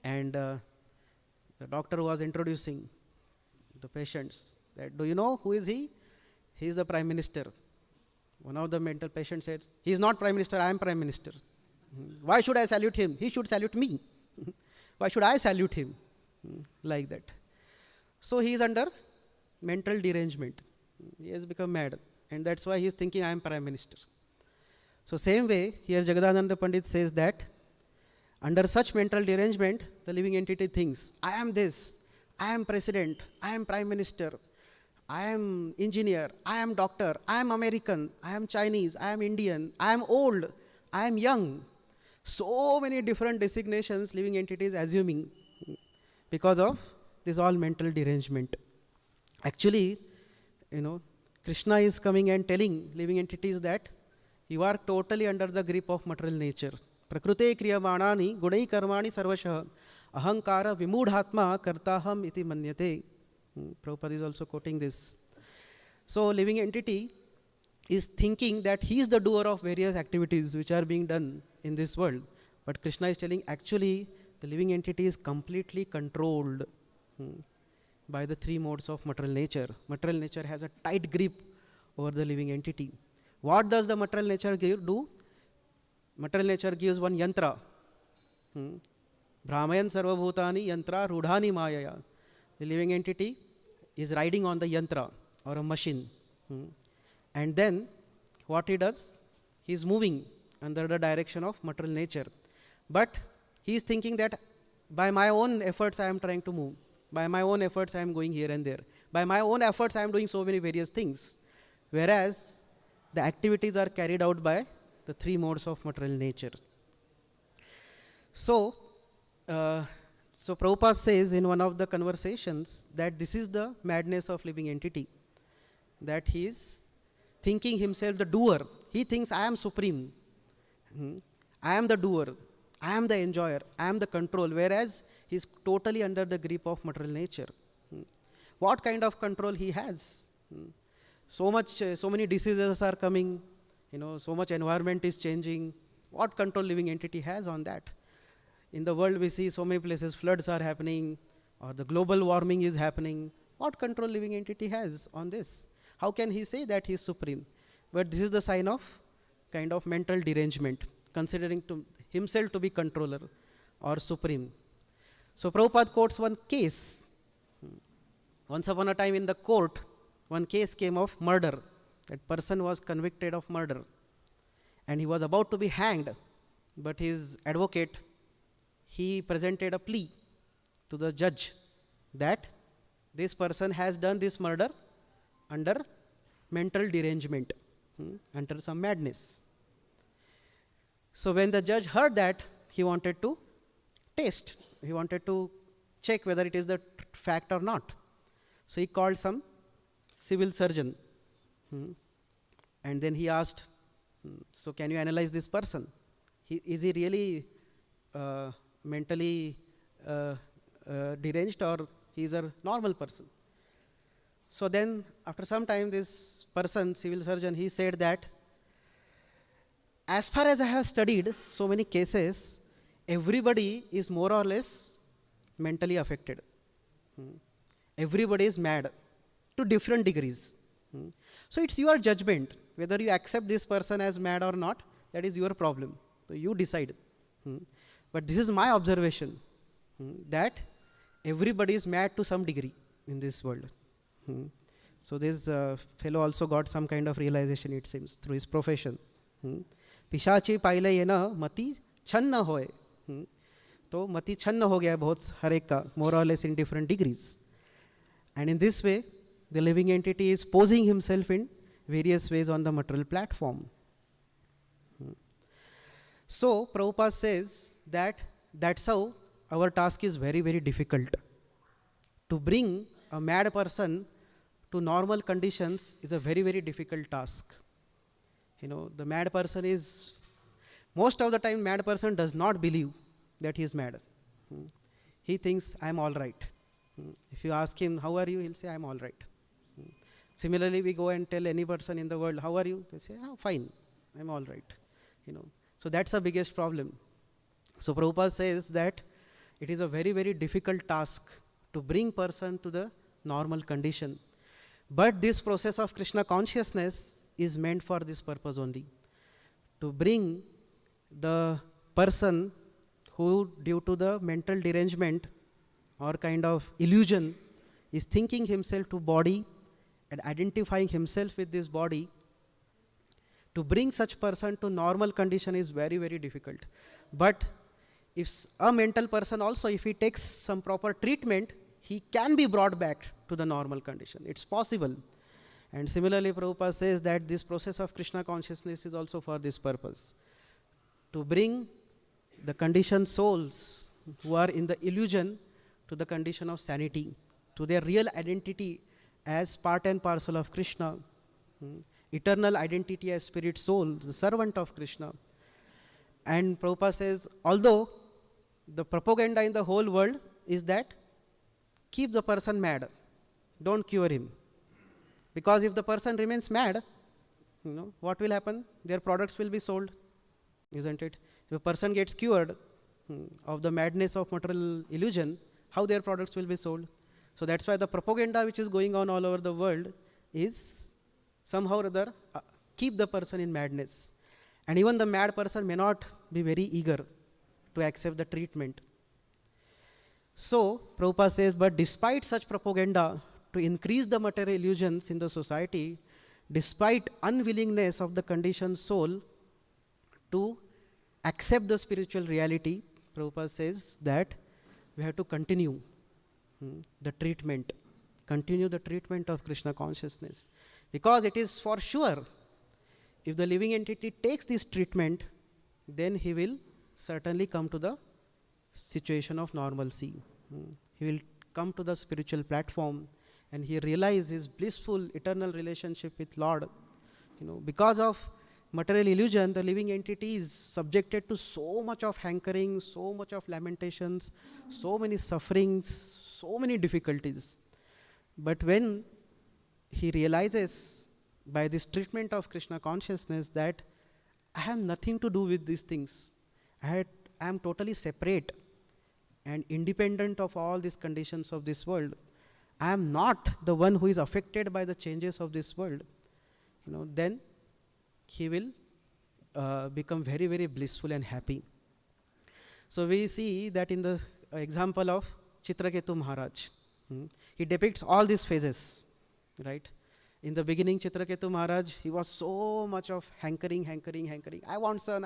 and the doctor was introducing the patients that, do you know who is he? He is the prime minister. One of the mental patients said, he is not prime minister, I am prime minister. Why should I salute him? He should salute me. Why should I salute him? Like that. So he is under mental derangement. He has become mad, and that's why he is thinking, I am prime minister. So same way, here Jagadananda Pandit says that under such mental derangement, the living entity thinks, I am this, I am president, I am prime minister, I am engineer, I am doctor, I am American, I am Chinese, I am Indian, I am old, I am young. So many different designations living entities assuming because of this all mental derangement. Actually, Krishna is coming and telling living entities that you are totally under the grip of material nature. Prakrute kriyamanani gunai karmani sarvashah ahankara vimudhatma kartaham iti manyate. Prabhupada is also quoting this. So living entity is thinking that he is the doer of various activities which are being done in this world. But Krishna is telling actually the living entity is completely controlled by the three modes of material nature. Material nature has a tight grip over the living entity. What does the material nature do? Material nature gives one yantra. Brahmayan sarvabhutani yantra rudhani mayaya. The living entity is riding on the yantra or a machine. And then what he does, he is moving under the direction of material nature. But he is thinking that by my own efforts I am trying to move. By my own efforts I am going here and there. By my own efforts I am doing so many various things. Whereas the activities are carried out by the three modes of material nature. So Prabhupada says in one of the conversations that this is the madness of living entity. That he is thinking himself the doer. He thinks I am supreme. I am the doer. I am the enjoyer. I am the control. Whereas he is totally under the grip of material nature. What kind of control he has? So many diseases are coming. So much environment is changing. What control living entity has on that? In the world we see so many places floods are happening, or the global warming is happening. What control living entity has on this? How can he say that he is supreme? But this is the sign of kind of mental derangement, considering himself to be controller or supreme. So Prabhupada quotes one case. Once upon a time in the court, one case came of murder. That person was convicted of murder. And he was about to be hanged, but his advocate, he presented a plea to the judge that this person has done this murder under mental derangement, under some madness. So when the judge heard that, he wanted to test, he wanted to check whether it is the fact or not. So he called some civil surgeon, and then he asked, so can you analyze this person? Is he really mentally deranged, or he is a normal person? So then after some time, this person, civil surgeon, he said that as far as I have studied so many cases, everybody is more or less mentally affected. Everybody is mad to different degrees. So it's your judgment whether you accept this person as mad or not. That is your problem. So you decide. But this is my observation, that everybody is mad to some degree in this world. So this fellow also got some kind of realization, it seems, through his profession. पिशाची पाइले ये ना मति छन्न होए. तो मति छन्न हो गया बहुत हर एक का, more or less in different degrees. And in this way, the living entity is posing himself in various ways on the material platform. So Prabhupada says that that's how our task is very, very difficult. To bring a mad person to normal conditions is a very, very difficult task. The mad person is, most of the time, mad person does not believe that he is mad. He thinks, I am all right. If you ask him, how are you? He'll say, I am all right. Similarly, we go and tell any person in the world, how are you? They say, oh, fine, I am all right. So that's the biggest problem. So Prabhupada says that it is a very, very difficult task to bring person to the normal condition. But this process of Krishna consciousness is meant for this purpose only. To bring the person who, due to the mental derangement or kind of illusion, is thinking himself to body and identifying himself with this body, to bring such person to normal condition is very, very difficult. But if a mental person also, if he takes some proper treatment, he can be brought back to the normal condition. It's possible. And similarly, Prabhupada says that this process of Krishna consciousness is also for this purpose. To bring the conditioned souls who are in the illusion to the condition of sanity, to their real identity as part and parcel of Krishna, eternal identity as spirit soul, the servant of Krishna. And Prabhupada says, although the propaganda in the whole world is that keep the person mad, don't cure him. Because if the person remains mad, what will happen? Their products will be sold, isn't it? If a person gets cured of the madness of material illusion, how their products will be sold? So that's why the propaganda which is going on all over the world is somehow or other keep the person in madness. And even the mad person may not be very eager to accept the treatment. So Prabhupada says, but despite such propaganda to increase the material illusions in the society, despite unwillingness of the conditioned soul to accept the spiritual reality, Prabhupada says that we have to continue the treatment, continue the treatment of Krishna consciousness. Because it is for sure, if the living entity takes this treatment, then he will certainly come to the situation of normalcy. He will come to the spiritual platform and he realizes his blissful eternal relationship with Lord. Because of material illusion, the living entity is subjected to so much of hankering, so much of lamentations, so many sufferings, so many difficulties. But when he realizes by this treatment of Krishna consciousness that I have nothing to do with these things, I am totally separate and independent of all these conditions of this world. I am not the one who is affected by the changes of this world. Then he will become very, very blissful and happy. So we see that in the example of Chitraketu Maharaj. He depicts all these phases, right? In the beginning, Chitraketu Maharaj, he was so much of hankering. I want son.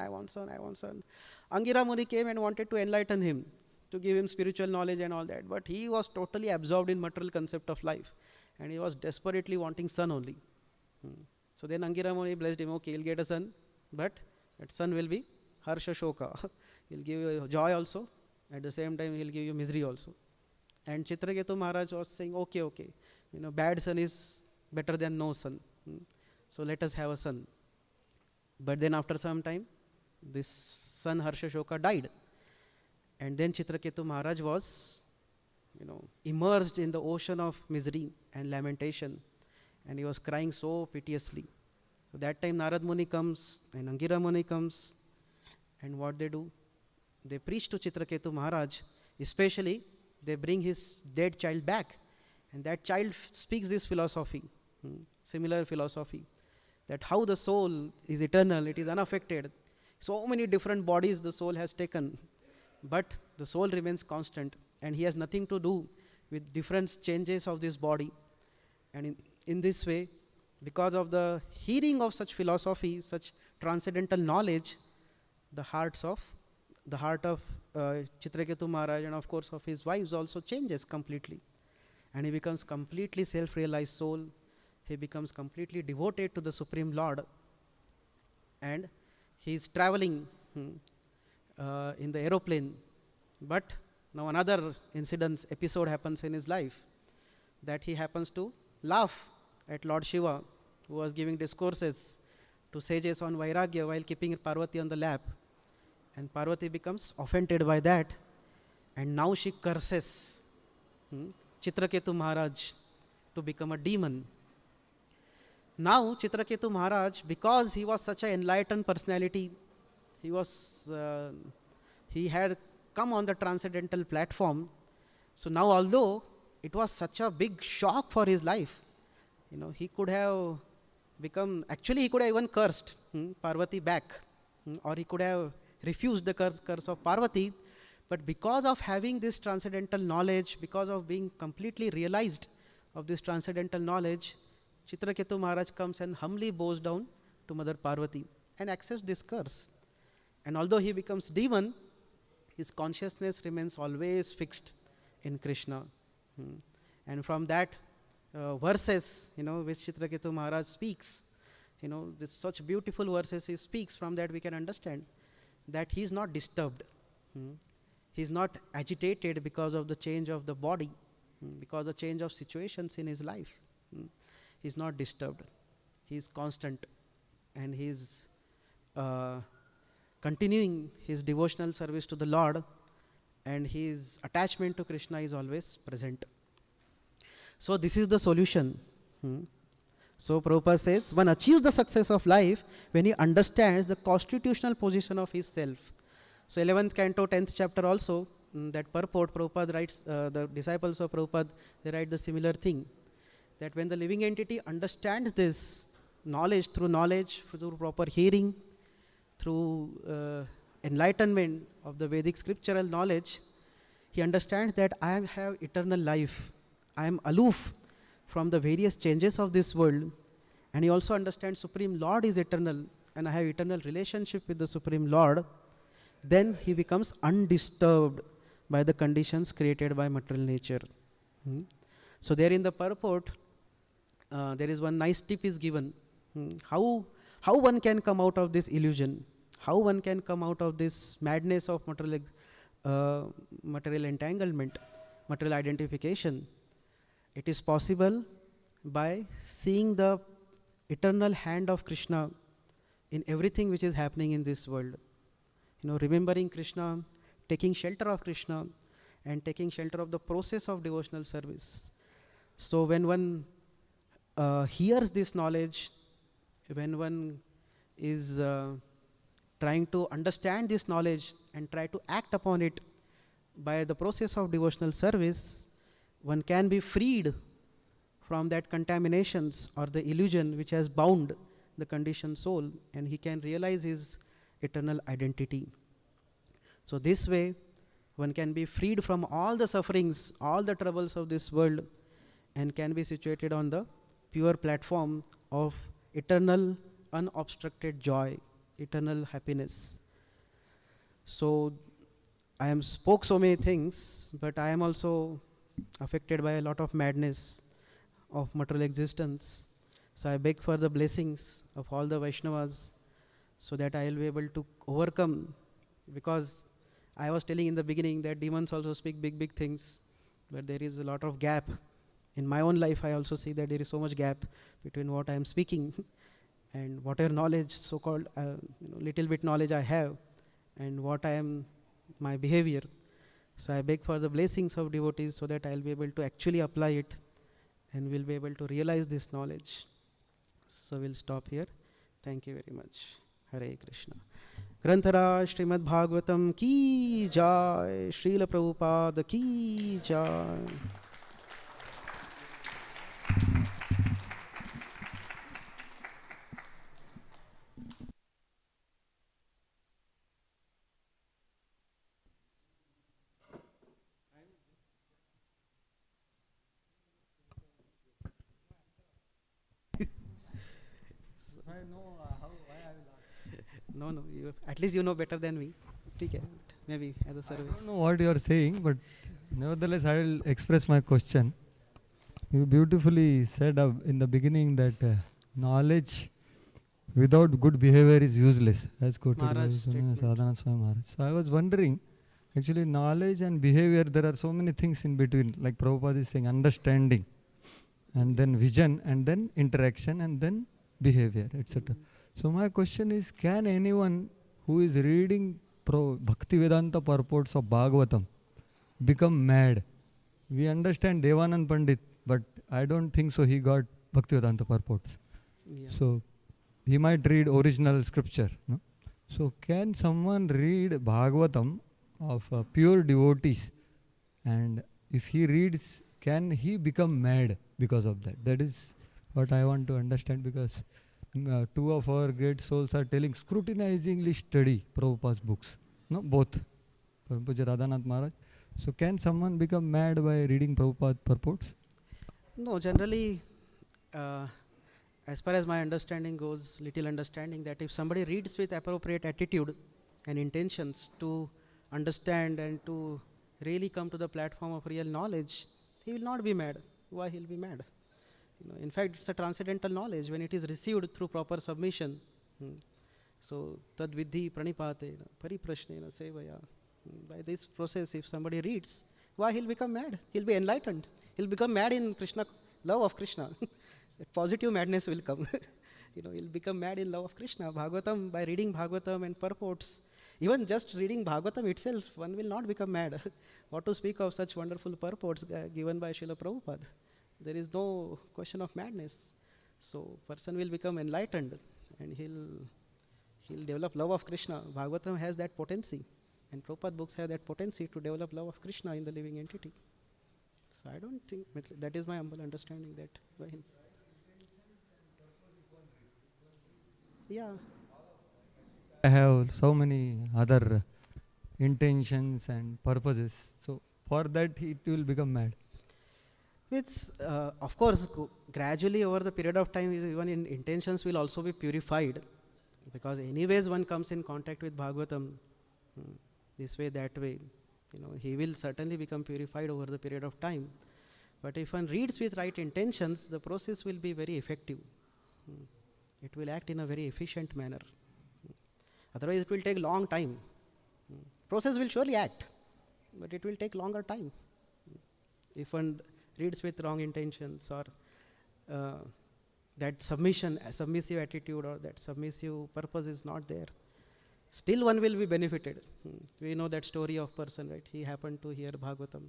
Angira Muni came and wanted to enlighten him, to give him spiritual knowledge and all that. But he was totally absorbed in material concept of life. And he was desperately wanting son only. So then Angira Muni blessed him, okay, you'll get a son, but that son will be Harsha Shoka. He'll give you joy also, at the same time he'll give you misery also. And Chitraketu Maharaj was saying, okay, bad son is better than no son. So let us have a son. But then after some time, this son Harsha Shoka died. And then Chitraketu Maharaj was, immersed in the ocean of misery and lamentation. And he was crying so piteously. So that time Narad Muni comes and Angira Muni comes. And what they do? They preach to Chitraketu Maharaj. Especially, they bring his dead child back. And that child speaks this philosophy, similar philosophy, that how the soul is eternal, it is unaffected. So many different bodies the soul has taken, but the soul remains constant, and he has nothing to do with different changes of this body. And in this way, because of the hearing of such philosophy, such transcendental knowledge, the heart of Chitraketu Maharaj and of course of his wives also changes completely. And he becomes completely self-realized soul. He becomes completely devoted to the Supreme Lord. And he is traveling in the aeroplane. But now another episode happens in his life, that he happens to laugh at Lord Shiva, who was giving discourses to sages on Vairagya while keeping Parvati on the lap. And Parvati becomes offended by that. And now she curses Chitraketu Maharaj to become a demon. Now Chitraketu Maharaj, because he was such an enlightened personality, he had come on the transcendental platform. So now, although it was such a big shock for his life, he could have become, actually he could have even cursed Parvati back, or he could have refused the curse of Parvati. But because of having this transcendental knowledge, because of being completely realized of this transcendental knowledge, Chitraketu Maharaj comes and humbly bows down to Mother Parvati and accepts this curse. And although he becomes demon, his consciousness remains always fixed in Krishna. And from that verses, which Chitraketu Maharaj speaks, this such beautiful verses he speaks, from that we can understand that he is not disturbed. He is not agitated because of the change of the body, because of the change of situations in his life. He is not disturbed. He is constant, and he is continuing his devotional service to the Lord, and his attachment to Krishna is always present. So this is the solution. So Prabhupada says, one achieves the success of life when he understands the constitutional position of his self. So 11th canto, 10th chapter also, that purport, Prabhupada writes, the disciples of Prabhupada, they write the similar thing, that when the living entity understands this knowledge, through proper hearing, through enlightenment of the Vedic scriptural knowledge, he understands that I have eternal life. I am aloof from the various changes of this world, and he also understands Supreme Lord is eternal, and I have eternal relationship with the Supreme Lord, then he becomes undisturbed by the conditions created by material nature. So there in the purport, there is one nice tip is given. How one can come out of this illusion, how one can come out of this madness of material entanglement, material identification. It is possible by seeing the eternal hand of Krishna in everything which is happening in this world. Remembering Krishna, taking shelter of Krishna, and taking shelter of the process of devotional service. So when one hears this knowledge, when one is trying to understand this knowledge and try to act upon it by the process of devotional service, one can be freed from that contaminations or the illusion which has bound the conditioned soul, and he can realize his eternal identity. So this way, one can be freed from all the sufferings, all the troubles of this world, and can be situated on the pure platform of eternal, unobstructed joy, eternal happiness. So I spoke so many things, but I am also affected by a lot of madness of material existence. So I beg for the blessings of all the Vaishnavas so that I will be able to overcome, because I was telling in the beginning that demons also speak big, big things, but there is a lot of gap. In my own life, I also see that there is so much gap between what I am speaking and whatever knowledge, so-called little bit knowledge I have, and what I am, my behavior. So I beg for the blessings of devotees so that I will be able to actually apply it and will be able to realize this knowledge. So we'll stop here. Thank you very much. Hare Krishna. Granthara Srimad Bhagavatam ki jai, Srila Prabhupada ki jai. I know why I will ask. No, at least you know better than me. Okay, maybe as a I service. don't know what you are saying, but nevertheless I will express my question. You beautifully said in the beginning that knowledge without good behavior is useless, as quoted by Maharaj Sadhana Swami Maharaj. So I was wondering, actually knowledge and behavior, there are so many things in between, like Prabhupada is saying, understanding, and then vision, and then interaction, and then behavior, etc. So my question is, can anyone who is reading Bhaktivedanta purports of Bhagavatam become mad? We understand Devanand Pandit, but I don't think so he got Bhaktivedanta purports. Yeah. So he might read original scripture. No? So can someone read Bhagavatam of pure devotees, and if he reads, can he become mad because of that? That is what I want to understand, because two of our great souls are telling, scrutinizingly study Prabhupada's books. No, both. Puja Radhanath Maharaj. So can someone become mad by reading Prabhupada purports? No, generally, as far as my understanding goes, little understanding, that if somebody reads with appropriate attitude and intentions to understand and to really come to the platform of real knowledge, he will not be mad. Why he'll be mad? In fact, it's a transcendental knowledge when it is received through proper submission. So, tad vidhi pranipate, pariprashnena sevaya. By this process, if somebody reads, why he'll become mad? He'll be enlightened. He'll become mad in Krishna, love of Krishna. Positive madness will come. He'll become mad in love of Krishna. Bhagavatam, by reading Bhagavatam and purports, even just reading Bhagavatam itself, one will not become mad. What to speak of such wonderful purports given by Srila Prabhupada? There is no question of madness. So person will become enlightened and he'll develop love of Krishna. Bhagavatam has that potency, and Prabhupada books have that potency to develop love of Krishna in the living entity. So I don't think, that is my humble understanding that. Yeah. I have so many other intentions and purposes. So for that it will become mad. It's, of course, gradually over the period of time, even intentions will also be purified, because anyways one comes in contact with Bhagavatam, this way, that way, he will certainly become purified over the period of time. But if one reads with right intentions, the process will be very effective. It will act in a very efficient manner. Otherwise it will take long time. Process will surely act, but it will take longer time. If one reads with wrong intentions, or that submissive attitude or that submissive purpose is not there, still one will be benefited. We know that story of person, right? He happened to hear Bhagavatam,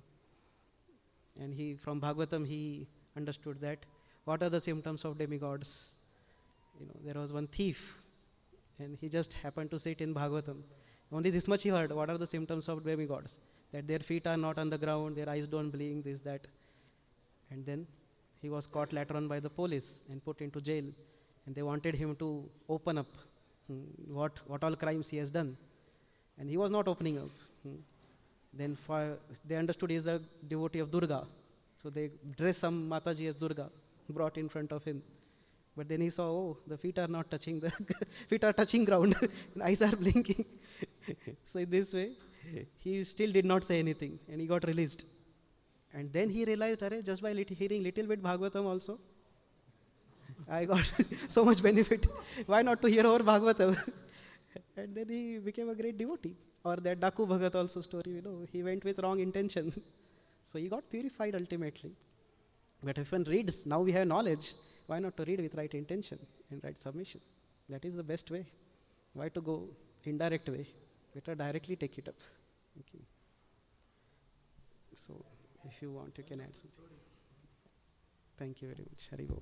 and from Bhagavatam he understood that what are the symptoms of demigods. There was one thief, and he just happened to sit in Bhagavatam. Only this much he heard, what are the symptoms of demigods? That their feet are not on the ground, their eyes don't blink, this, that. And then he was caught later on by the police and put into jail, and they wanted him to open up what all crimes he has done. And he was not opening up. Then they understood he is a devotee of Durga. So they dressed some Mataji as Durga, brought in front of him. But then he saw, the feet are not touching feet are touching ground, and eyes are blinking. So in this way, he still did not say anything, and he got released. And then he realized, just by hearing little bit Bhagavatam also, I got so much benefit. Why not to hear over Bhagavatam? And then he became a great devotee. Or that Daku Bhagat also story, he went with wrong intention. So he got purified ultimately. But if one reads, now we have knowledge, why not to read with right intention and right submission? That is the best way. Why to go indirect way? Better directly take it up. Okay. So if you want, you can add something. Thank you very much. Hare Bo.